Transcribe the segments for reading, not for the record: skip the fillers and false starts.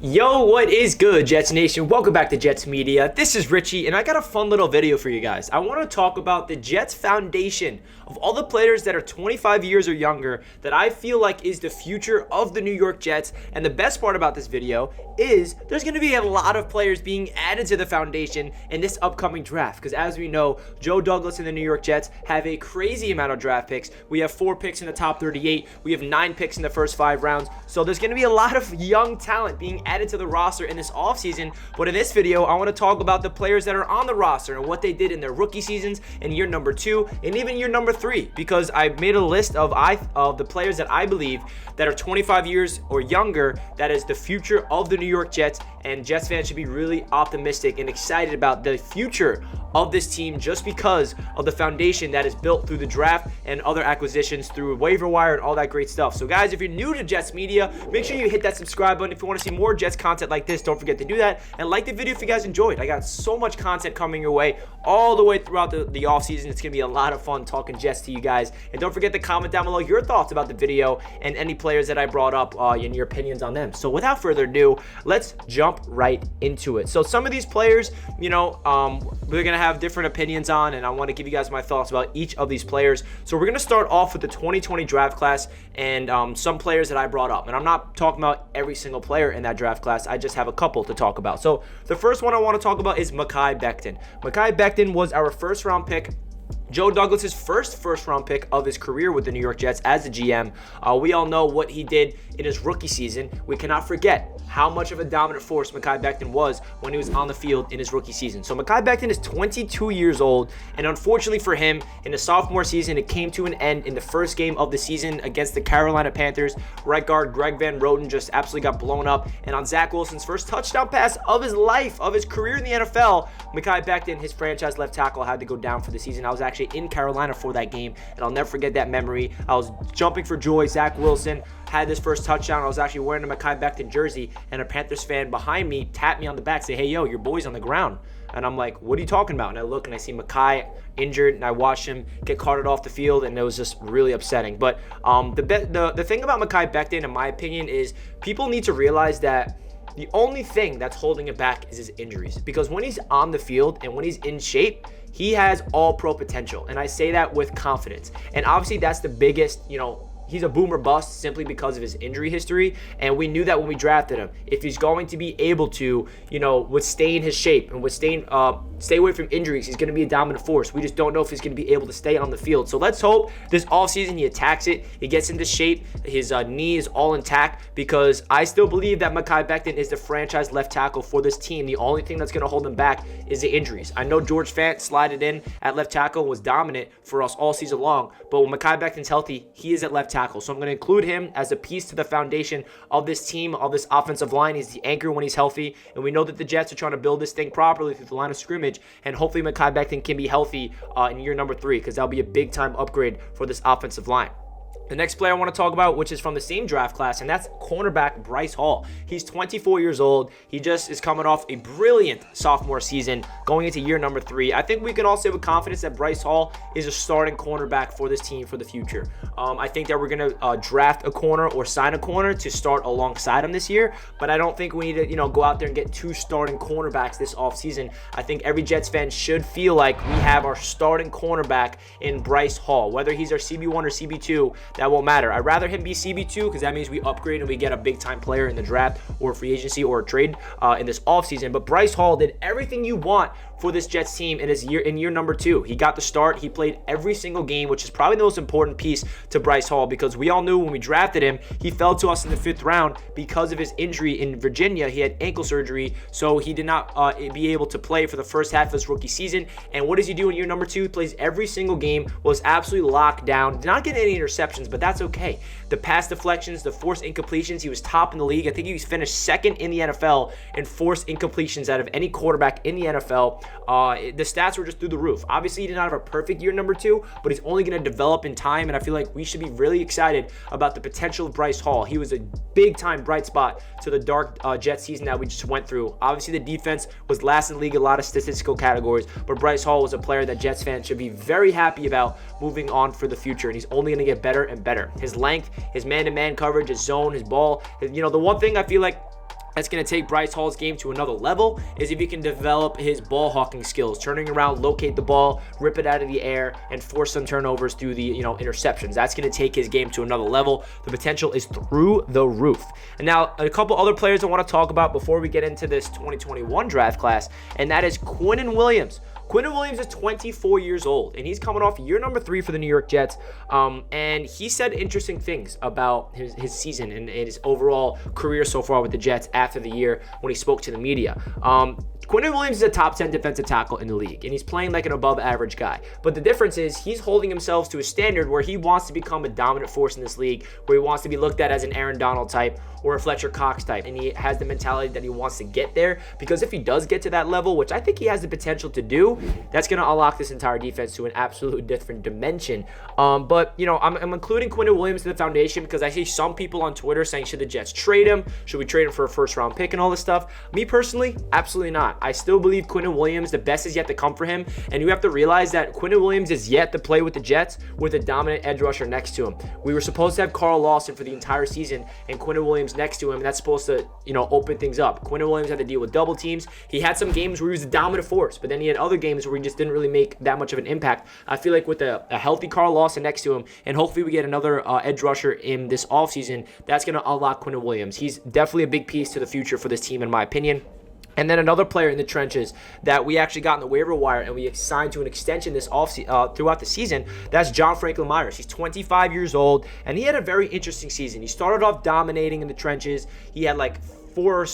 Yo, what is good, Jets Nation? Welcome back to Jets Media. This is Richie, and I got a fun little video for you guys. I want to talk about the Jets foundation of all the players that are 25 years or younger that I feel like is the future of the New York Jets. And the best part about this video is there's going to be a lot of players being added to the foundation in this upcoming draft. Because as we know, Joe Douglas and the New York Jets have a crazy amount of draft picks. We have 4 picks in the top 38. We have 9 picks in the first 5 rounds. So there's going to be a lot of young talent being added to the roster in this offseason. But in this video, I want to talk about the players that are on the roster and what they did in their rookie seasons in year number 2 and even year number 3, because I made a list of the players that I believe that are 25 years or younger that is the future of the New York Jets, and Jets fans should be really optimistic and excited about the future of this team just because of the foundation that is built through the draft and other acquisitions through waiver wire and all that great stuff. So guys, if you're new to Jets Media, make sure you hit that subscribe button. If you want to see more Jets content like this, don't forget to do that, and like the video if you guys enjoyed. I got so much content coming your way all the way throughout the offseason. It's going to be a lot of fun talking Jets to you guys, and don't forget to comment down below your thoughts about the video and any players that I brought up and your opinions on them. So without further ado, let's jump right into it. So some of these players, we're going to have different opinions on, and I want to give you guys my thoughts about each of these players. So we're going to start off with the 2020 draft class and some players that I brought up. And I'm not talking about every single player in that draft class. I just have a couple to talk about. So the first one I want to talk about is Mekhi Becton. Mekhi Becton was our first round pick. Joe Douglas' first round pick of his career with the New York Jets as the GM. We all know what he did in his rookie season. We cannot forget how much of a dominant force Mekhi Becton was when he was on the field in his rookie season. So Mekhi Becton is 22 years old, and unfortunately for him, in the sophomore season, it came to an end in the first game of the season against the Carolina Panthers. Right guard Greg Van Roten just absolutely got blown up, and on Zach Wilson's first touchdown pass of his life, of his career in the NFL, Mekhi Becton, his franchise left tackle, had to go down for the season. I was actually in Carolina for that game, and I'll never forget that memory. I was jumping for joy. Zach Wilson had this first touchdown. I was actually wearing a Mekhi Becton jersey, and a Panthers fan behind me tapped me on the back, say, "Hey, yo, your boy's on the ground." And I'm like, "What are you talking about?" And I look and I see Mekhi injured, and I watched him get carted off the field, and it was just really upsetting. But the thing about Mekhi Becton, in my opinion, is people need to realize that the only thing that's holding it back is his injuries. Because when he's on the field and when he's in shape, he has all pro potential. And I say that with confidence. And obviously that's the biggest, he's a boomer bust simply because of his injury history, and we knew that when we drafted him. If he's going to be able to, withstand his shape and stay away from injuries, he's going to be a dominant force. We just don't know if he's going to be able to stay on the field. So let's hope this offseason he attacks it, he gets into shape, his knee is all intact, because I still believe that Mekhi Becton is the franchise left tackle for this team. The only thing that's going to hold him back is the injuries. I know George Fant slided in at left tackle, was dominant for us all season long, but when Mekhi Becton's healthy, he is at left tackle. So I'm going to include him as a piece to the foundation of this team, of this offensive line. He's the anchor when he's healthy, and we know that the Jets are trying to build this thing properly through the line of scrimmage, and hopefully Mekhi Becton can be healthy in year number 3, because that'll be a big-time upgrade for this offensive line. The next player I want to talk about, which is from the same draft class, and that's cornerback Bryce Hall. He's 24 years old. He just is coming off a brilliant sophomore season going into year number 3. I think we can all say with confidence that Bryce Hall is a starting cornerback for this team for the future. I think that we're going to draft a corner or sign a corner to start alongside him this year, but I don't think we need to go out there and get 2 starting cornerbacks this offseason. I think every Jets fan should feel like we have our starting cornerback in Bryce Hall. Whether he's our CB1 or CB2, that won't matter. I'd rather him be CB2 because that means we upgrade and we get a big-time player in the draft or free agency or a trade in this offseason. But Bryce Hall did everything you want for this Jets team in year number 2. He got the start. He played every single game, which is probably the most important piece to Bryce Hall, because we all knew when we drafted him, he fell to us in the 5th round because of his injury in Virginia. He had ankle surgery, so he did not be able to play for the first half of his rookie season. And what does he do in year number 2? He plays every single game, was absolutely locked down, did not get any interceptions, but that's okay. The pass deflections, the forced incompletions, he was top in the league. I think he was finished 2nd in the NFL in forced incompletions out of any quarterback in the NFL. The stats were just through the roof. Obviously, he did not have a perfect year number 2, but he's only going to develop in time, and I feel like we should be really excited about the potential of Bryce Hall. He was a big-time bright spot to the dark Jet season that we just went through. Obviously, the defense was last in the league in a lot of statistical categories, but Bryce Hall was a player that Jets fans should be very happy about moving on for the future, and he's only going to get better and better. His length, his man-to-man coverage, his zone, his ball. The one thing I feel like that's going to take Bryce Hall's game to another level is if he can develop his ball hawking skills, turning around, locate the ball, rip it out of the air, and force some turnovers through the interceptions. That's going to take his game to another level. The potential is through the roof. And now a couple other players I want to talk about before we get into this 2021 draft class, and that is Quinnen Williams. Quinnen Williams is 24 years old, and he's coming off year number 3 for the New York Jets. And he said interesting things about his season and his overall career so far with the Jets after the year when he spoke to the media. Quinnen Williams is a top 10 defensive tackle in the league, and he's playing like an above average guy. But the difference is he's holding himself to a standard where he wants to become a dominant force in this league, where he wants to be looked at as an Aaron Donald type or a Fletcher Cox type. And he has the mentality that he wants to get there, because if he does get to that level, which I think he has the potential to do, that's going to unlock this entire defense to an absolute different dimension. But I'm including Quinnen Williams in the foundation because I see some people on Twitter saying, should the Jets trade him? Should we trade him for a first round pick and all this stuff? Me personally, absolutely not. I still believe Quinnen Williams, the best is yet to come for him. And you have to realize that Quinnen Williams is yet to play with the Jets with a dominant edge rusher next to him. We were supposed to have Carl Lawson for the entire season and Quinnen Williams next to him, and that's supposed to, open things up. Quinnen Williams had to deal with double teams. He had some games where he was a dominant force, but then he had other games where he just didn't really make that much of an impact. I feel like with a healthy Carl Lawson next to him, and hopefully we get another edge rusher in this offseason, that's going to unlock Quinnen Williams. He's definitely a big piece to the future for this team, in my opinion. And then another player in the trenches that we actually got in the waiver wire and we signed to an extension this throughout the season, that's John Franklin Myers. He's 25 years old, and he had a very interesting season. He started off dominating in the trenches. He had like four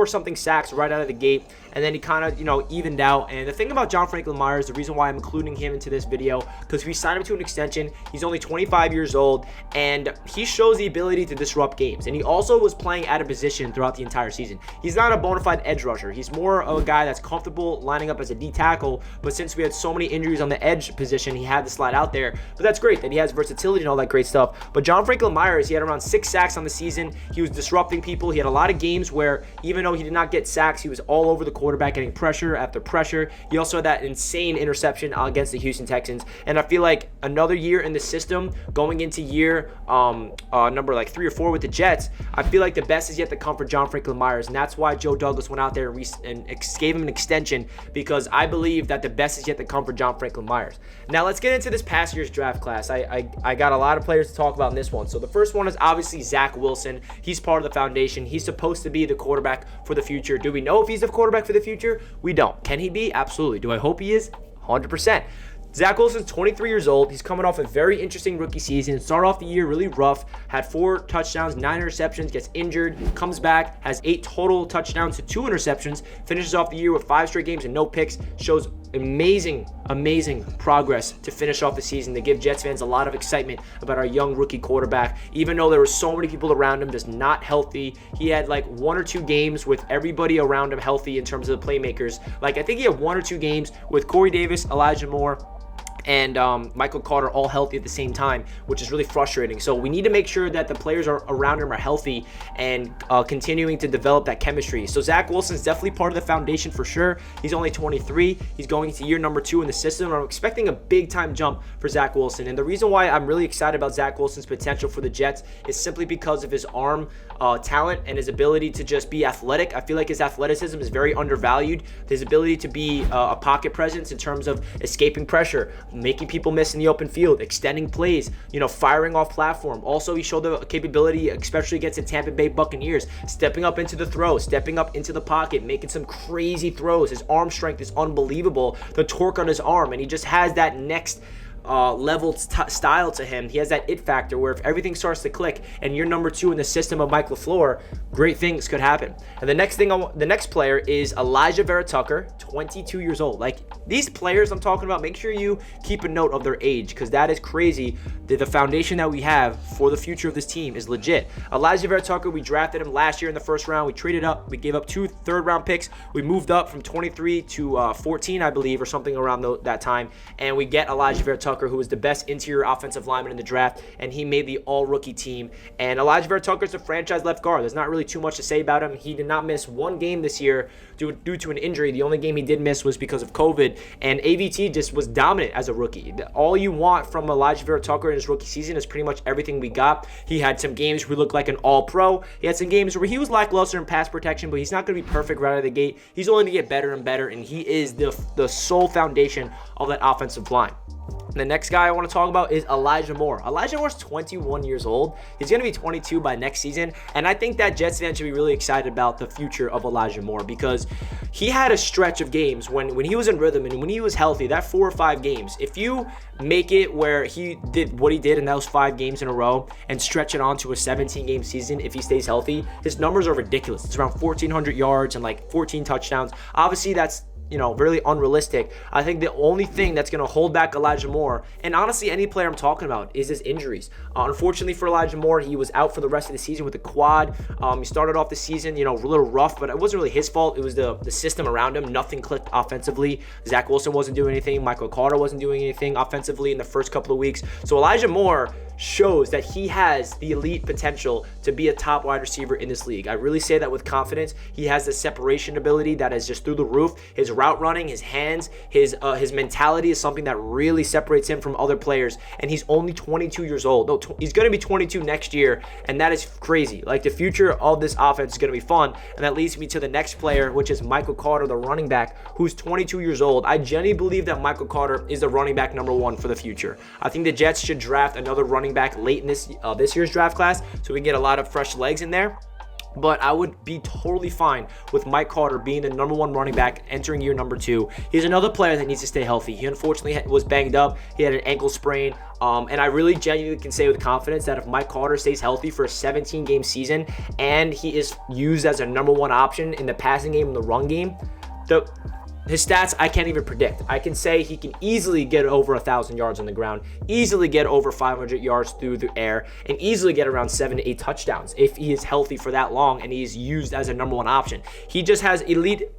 something sacks right out of the gate, and then he kind of evened out. And the thing about John Franklin Myers, the reason why I'm including him into this video, because we signed him to an extension. He's only 25 years old, and he shows the ability to disrupt games, and he also was playing out of position throughout the entire season. He's not a bona fide edge rusher. He's more of a guy that's comfortable lining up as a D tackle, but since we had so many injuries on the edge position, he had to slide out there. But that's great that he has versatility and all that great stuff. But John Franklin Myers, he had around 6 sacks on the season. He was disrupting people. He had a lot of games where even though he did not get sacks, he was all over the quarterback, getting pressure after pressure. He also had that insane interception against the Houston Texans. And I feel like another year in the system, going into year number like 3 or 4 with the Jets, I feel like the best is yet to come for John Franklin Myers. And that's why Joe Douglas went out there and gave him an extension, because I believe that the best is yet to come for John Franklin Myers. Now let's get into this past year's draft class. I got a lot of players to talk about in this one. So the first one is obviously Zach Wilson. He's part of the foundation. He's supposed to be the quarterback for the future. Do we know if he's the quarterback for the future? We don't. Can he be? Absolutely. Do I hope he is? 100%. Zach Wilson's 23 years old. He's coming off a very interesting rookie season. Started off the year really rough, had 4 touchdowns, 9 interceptions, gets injured, comes back, has 8 total touchdowns to 2 interceptions, finishes off the year with 5 straight games and no picks, shows amazing progress to finish off the season, to give Jets fans a lot of excitement about our young rookie quarterback. Even though there were so many people around him just not healthy, he had like 1 or 2 games with everybody around him healthy in terms of the playmakers. Like I think he had 1 or 2 games with Corey Davis, Elijah Moore, and Michael Carter all healthy at the same time, which is really frustrating. So we need to make sure that the players around him are healthy and continuing to develop that chemistry. So Zach Wilson's definitely part of the foundation for sure. He's only 23. He's going into year number 2 in the system. I'm expecting a big-time jump for Zach Wilson. And the reason why I'm really excited about Zach Wilson's potential for the Jets is simply because of his arm talent and his ability to just be athletic. I feel like his athleticism is very undervalued. His ability to be a pocket presence in terms of escaping pressure, making people miss in the open field, extending plays, firing off platform. Also, he showed the capability, especially against the Tampa Bay Buccaneers, stepping up into the throw, stepping up into the pocket, making some crazy throws. His arm strength is unbelievable. The torque on his arm, and he just has that next level style to him. He has that it factor where if everything starts to click and you're number 2 in the system of Mike LaFleur, great things could happen. And the next player is Alijah Vera-Tucker, 22 years old. Like these players I'm talking about, make sure you keep a note of their age, because that is crazy. The foundation that we have for the future of this team is legit. Alijah Vera-Tucker, we drafted him last year in the first round. We traded up. We gave up 2 third-round picks. We moved up from 23 to 14, I believe, or something around that time, and we get Alijah Vera-Tucker Vera-Tucker, who was the best interior offensive lineman in the draft, and he made the all-rookie team. And Alijah Vera-Tucker is a franchise left guard. There's not really too much to say about him. He did not miss one game this year due to an injury. The only game he did miss was because of COVID, and AVT just was dominant as a rookie. All you want from Alijah Vera-Tucker in his rookie season is pretty much everything we got. He had some games where he looked like an all-pro. He had some games where he was lackluster in pass protection, but he's not going to be perfect right out of the gate. He's only going to get better and better, and he is the sole foundation of that offensive line. The next guy I want to talk about is Elijah Moore. Elijah Moore's 21 years old. He's going to be 22 by next season, and I think that Jets fans should be really excited about the future of Elijah Moore because he had a stretch of games when he was in rhythm and when he was healthy, that 4 or 5 games. If you make it where he did what he did in those 5 games in a row and stretch it on to a 17-game season, if he stays healthy, his numbers are ridiculous. It's around 1,400 yards and like 14 touchdowns. Obviously, that's really unrealistic. I think the only thing that's going to hold back Elijah Moore, and honestly any player I'm talking about, is his injuries. Unfortunately for Elijah Moore, he was out for the rest of the season with a quad. He started off the season, a little rough, but it wasn't really his fault. It was the system around him. Nothing clicked offensively. Zach Wilson wasn't doing anything. Michael Carter wasn't doing anything offensively in the first couple of weeks. So Elijah Moore shows that he has the elite potential to be a top wide receiver in this league. I really say that with confidence. He has the separation ability that is just through the roof. His route running, his hands, his mentality is something that really separates him from other players, and he's only 22 years old. No, he's going to be 22 next year, and that is crazy. Like, the future of this offense is going to be fun, and that leads me to the next player, which is Michael Carter, the running back, who's 22 years old. I genuinely believe that Michael Carter is the running back number 1 for the future. I think the Jets should draft another running back late in this year's draft class so we can get a lot of fresh legs in there. But I would be totally fine with Mike Carter being the number 1 running back entering year number 2. He's another player that needs to stay healthy. He unfortunately was banged up. He had an ankle sprain. And I really genuinely can say with confidence that if Mike Carter stays healthy for a 17-game season and he is used as a number 1 option in the passing game and the run game, his stats I can't even predict. I can say he can easily get over 1,000 yards on the ground, easily get over 500 yards through the air, and easily get around 7 to 8 touchdowns if he is healthy for that long and he's used as a number 1 option. He just has elite.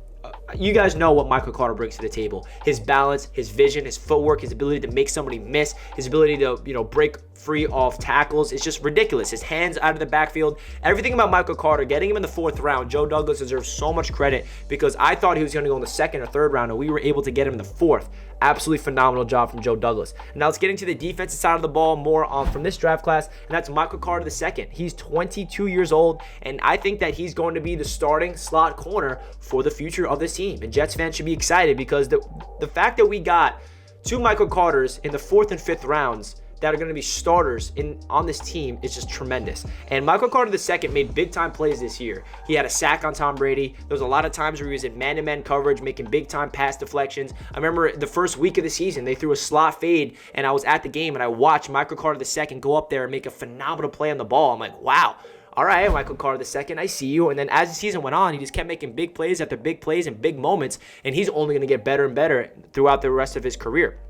You guys know what Michael Carter brings to the table. His balance, his vision, his footwork, his ability to make somebody miss, his ability to, break free off tackles. It's just ridiculous. His hands out of the backfield. Everything about Michael Carter, getting him in the 4th round, Joe Douglas deserves so much credit because I thought he was going to go in the 2nd or 3rd round, and we were able to get him in the 4th. Absolutely phenomenal job from Joe Douglas. Now let's get into the defensive side of the ball more from this draft class, and that's Michael Carter II. He's 22 years old, and I think that he's going to be the starting slot corner for the future of this team. And Jets fans should be excited because the fact that we got 2 Michael Carters in the 4th and 5th rounds that are going to be starters on this team is just tremendous. And Michael Carter II made big-time plays this year. He had a sack on Tom Brady. There was a lot of times where he was in man-to-man coverage, making big-time pass deflections. I remember the first week of the season, they threw a slot fade, and I was at the game, and I watched Michael Carter II go up there and make a phenomenal play on the ball. I'm like, wow. All right, Michael Carter II, I see you. And then as the season went on, he just kept making big plays after big plays and big moments, and he's only going to get better and better throughout the rest of his career.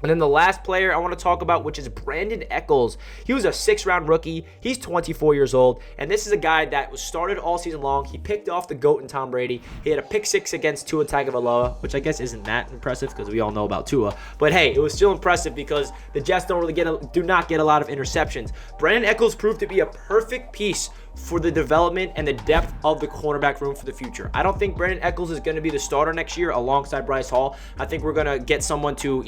And then the last player I want to talk about, which is Brandin Echols. He was a 6th-round rookie. He's 24 years old, and this is a guy that was started all season long. He picked off the GOAT in Tom Brady. He had a pick 6 against Tua Tagovailoa, which I guess isn't that impressive because we all know about Tua. But hey, it was still impressive because the Jets do not get a lot of interceptions. Brandin Echols proved to be a perfect piece for the development and the depth of the cornerback room for the future. I don't think Brandin Echols is going to be the starter next year alongside Bryce Hall. I think we're going to get someone to,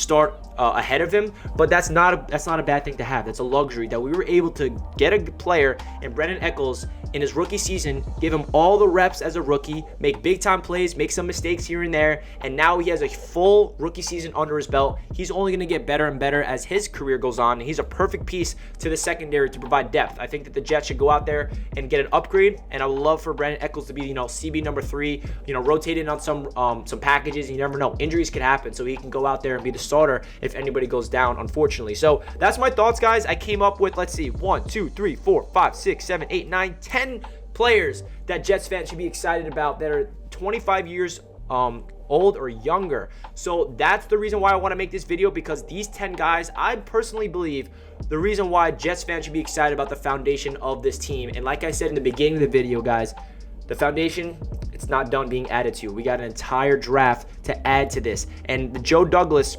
start ahead of him, but that's not a bad thing to have. That's a luxury that we were able to get a player in Brandin Echols in his rookie season, give him all the reps as a rookie, make big time plays, make some mistakes here and there, and now he has a full rookie season under his belt. He's only going to get better and better as his career goes on, and he's a perfect piece to the secondary to provide depth. I think that the Jets should go out there and get an upgrade, and I would love for Brandin Echols to be, CB number 3, rotating on some packages. You never know, injuries could happen, so he can go out there and be the starter if anybody goes down, unfortunately. So that's my thoughts, guys. I came up with, let's see, 1, 2, 3, 4, 5, 6, 7, 8, 9, 10 players that Jets fans should be excited about that are 25 years old or younger. So that's the reason why I want to make this video, because these 10 guys, I personally believe the reason why Jets fans should be excited about the foundation of this team. And like I said in the beginning of the video, guys, the foundation, it's not done being added to. We got an entire draft to add to this. And Joe Douglas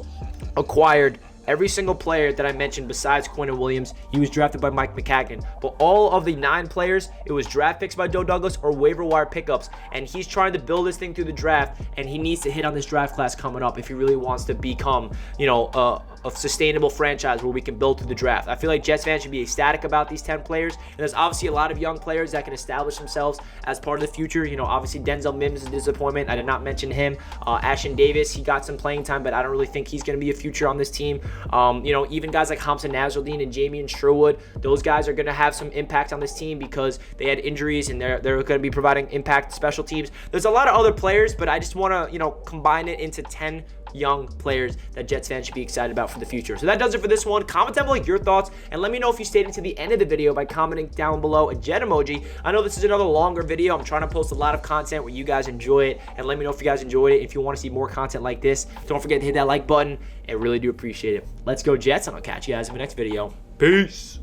acquired every single player that I mentioned besides Quinnen Williams, he was drafted by Mekhi Becton. But all of the 9 players, it was draft picks by Joe Douglas or waiver wire pickups. And he's trying to build this thing through the draft, and he needs to hit on this draft class coming up if he really wants to become, a sustainable franchise where we can build through the draft. I feel like Jets fans should be ecstatic about these 10 players. And there's obviously a lot of young players that can establish themselves as part of the future. Obviously Denzel Mims is a disappointment. I did not mention him. Ashton Davis, he got some playing time, but I don't really think he's going to be a future on this team. Even guys like Hamza Nasruddin and Jamie Sherwood, those guys are going to have some impact on this team because they had injuries and they're going to be providing impact special teams. There's a lot of other players, but I just want to, combine it into 10 young players that Jets fans should be excited about for the future. So that does it for this one. Comment down below your thoughts, and let me know if you stayed into the end of the video by commenting down below a Jet emoji. I know this is another longer video. I'm trying to post a lot of content where you guys enjoy it, and let me know if you guys enjoyed it. If you want to see more content like this, don't forget to hit that like button. I really do appreciate it. Let's go Jets, and I'll catch you guys in the next video. Peace.